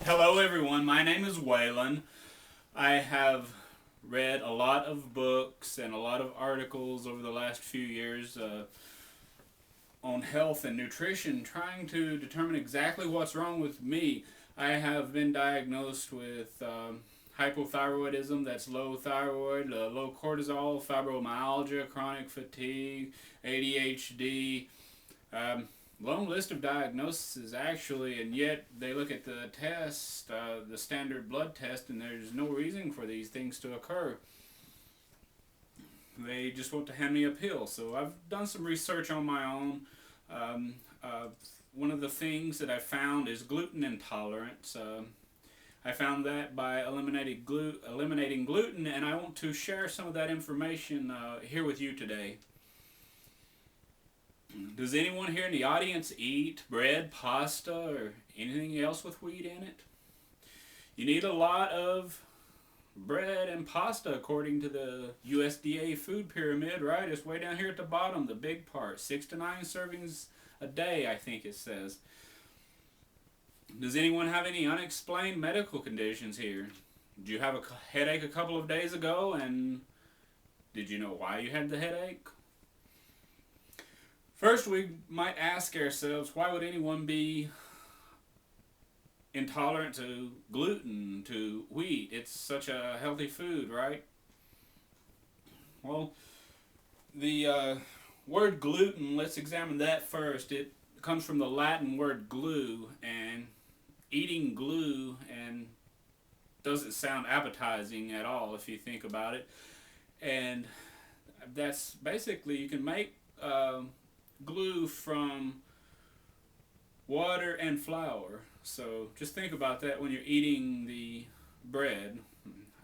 Hello, everyone. My name is Waylon. I have read a lot of books and a lot of articles over the last few years on health and nutrition, trying to determine exactly what's wrong with me. I have been diagnosed with hypothyroidism, that's low thyroid, low cortisol, fibromyalgia, chronic fatigue, ADHD. Long list of diagnoses actually, and yet they look at the test, the standard blood test, and there's no reason for these things to occur. They just want to hand me a pill. So I've done some research on my own. Um, uh, One of the things that I found is gluten intolerance. I found that by eliminating gluten, and I want to share some of that information here with you today. Does anyone here in the audience eat bread, pasta, or anything else with wheat in it? You need a lot of bread and pasta according to the USDA food pyramid, right? It's way down here at the bottom, the big part. 6 to 9 servings a day, I think it says. Does anyone have any unexplained medical conditions here? Did you have a headache a couple of days ago, and did you know why you had the headache? First, we might ask ourselves, why would anyone be intolerant to gluten, to wheat? It's such a healthy food, right? Well, the word gluten, let's examine that first. It comes from the Latin word glue, and eating glue and doesn't sound appetizing at all if you think about it. And that's basically, you can make glue from water and flour. So just think about that when you're eating the bread.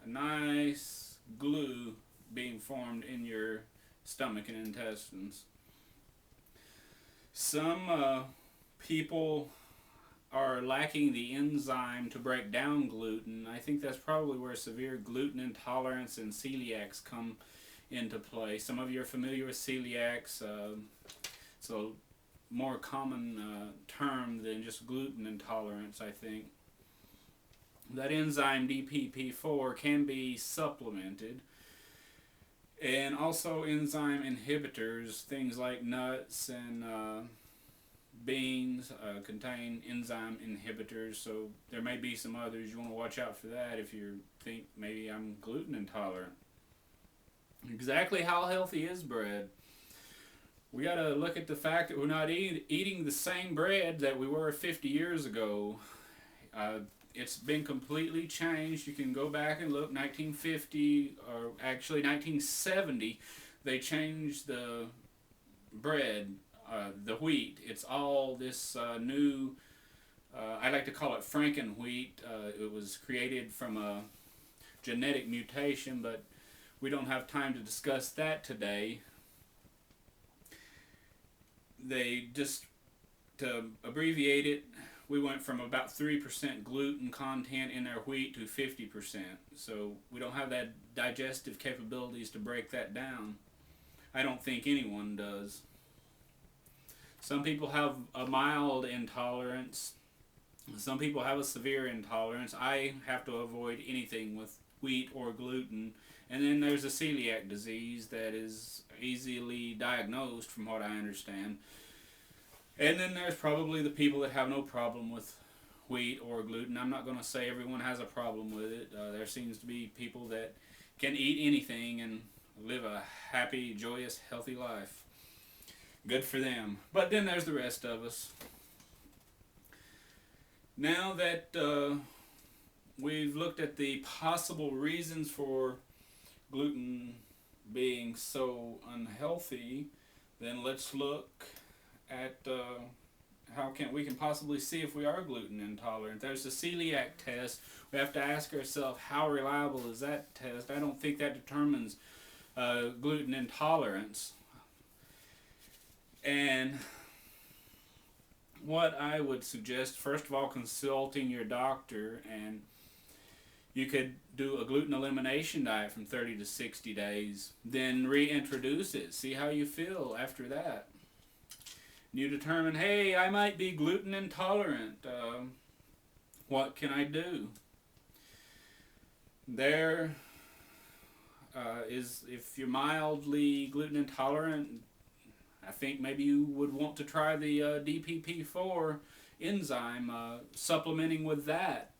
A nice glue being formed in your stomach and intestines. Some people are lacking the enzyme to break down gluten. I think that's probably where severe gluten intolerance and celiacs come into play. Some of you are familiar with celiacs. It's a more common term than just gluten intolerance, I think. That enzyme DPP4 can be supplemented. And also enzyme inhibitors, things like nuts and beans contain enzyme inhibitors, so there may be some others. You want to watch out for that if you think maybe I'm gluten intolerant. Exactly how healthy is bread? We got to look at the fact that we're not eating the same bread that we were 50 years ago. It's been completely changed. You can go back and look, 1950, or actually 1970, they changed the bread, the wheat. It's all this new, I like to call it Franken wheat. It was created from a genetic mutation, but we don't have time to discuss that today. They just, to abbreviate it, we went from about 3% gluten content in our wheat to 50%. So we don't have that digestive capabilities to break that down. I don't think anyone does. Some people have a mild intolerance. Some people have a severe intolerance. I have to avoid anything with wheat or gluten. And then there's a celiac disease that is easily diagnosed, from what I understand. And then there's probably the people that have no problem with wheat or gluten. I'm not going to say everyone has a problem with it. There seems to be people that can eat anything and live a happy, joyous, healthy life. Good for them. But then there's the rest of us. Now that we've looked at the possible reasons for gluten being so unhealthy, then let's look at how we can possibly see if we are gluten intolerant. There's the celiac test. We have to ask ourselves, how reliable is that test? I don't think that determines gluten intolerance. And what I would suggest, first of all, consulting your doctor, and you could do a gluten elimination diet from 30 to 60 days, then reintroduce it. See how you feel after that. You determine, hey, I might be gluten intolerant. What can I do? There is, if you're mildly gluten intolerant, I think maybe you would want to try the DPP4 enzyme, supplementing with that.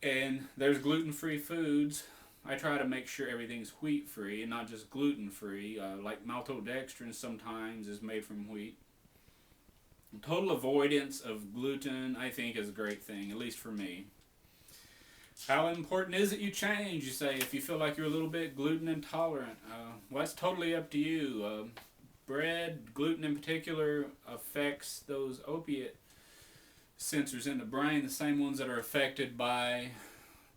And there's gluten-free foods. I try to make sure everything's wheat-free and not just gluten-free. Like maltodextrin sometimes is made from wheat. Total avoidance of gluten, I think, is a great thing, at least for me. How important is it you change? You say, if you feel like you're a little bit gluten intolerant. Well, that's totally up to you. Bread, gluten in particular, affects those opiate sensors in the brain, the same ones that are affected by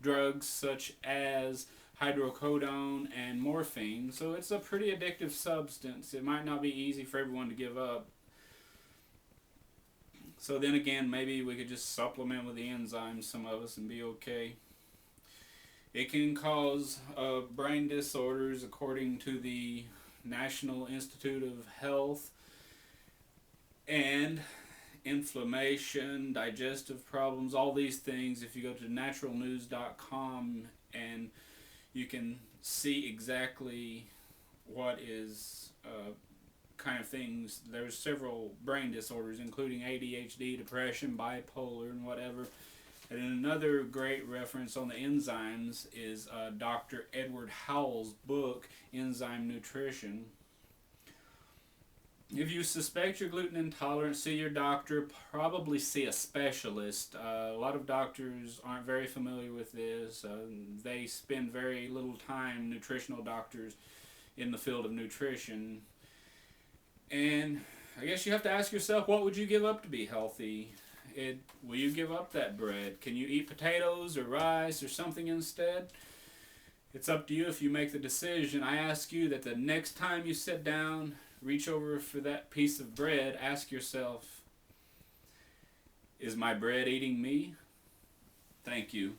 drugs such as hydrocodone and morphine. So it's a pretty addictive substance. It might not be easy for everyone to give up. So then again, maybe we could just supplement with the enzymes, some of us, and be okay. It can cause brain disorders according to the National Institute of Health, and inflammation, digestive problems, all these things. If you go to naturalnews.com, and you can see exactly what is kind of things. There's several brain disorders, including ADHD, depression, bipolar, and whatever. And another great reference on the enzymes is Dr. Edward Howell's book, Enzyme Nutrition. If you suspect you're gluten intolerant, see your doctor. Probably see a specialist. A lot of doctors aren't very familiar with this. They spend very little time, nutritional doctors, in the field of nutrition. And I guess you have to ask yourself, what would you give up to be healthy? Will you give up that bread? Can you eat potatoes or rice or something instead? It's up to you if you make the decision. I ask you that the next time you sit down, reach over for that piece of bread, ask yourself, is my bread eating me? Thank you.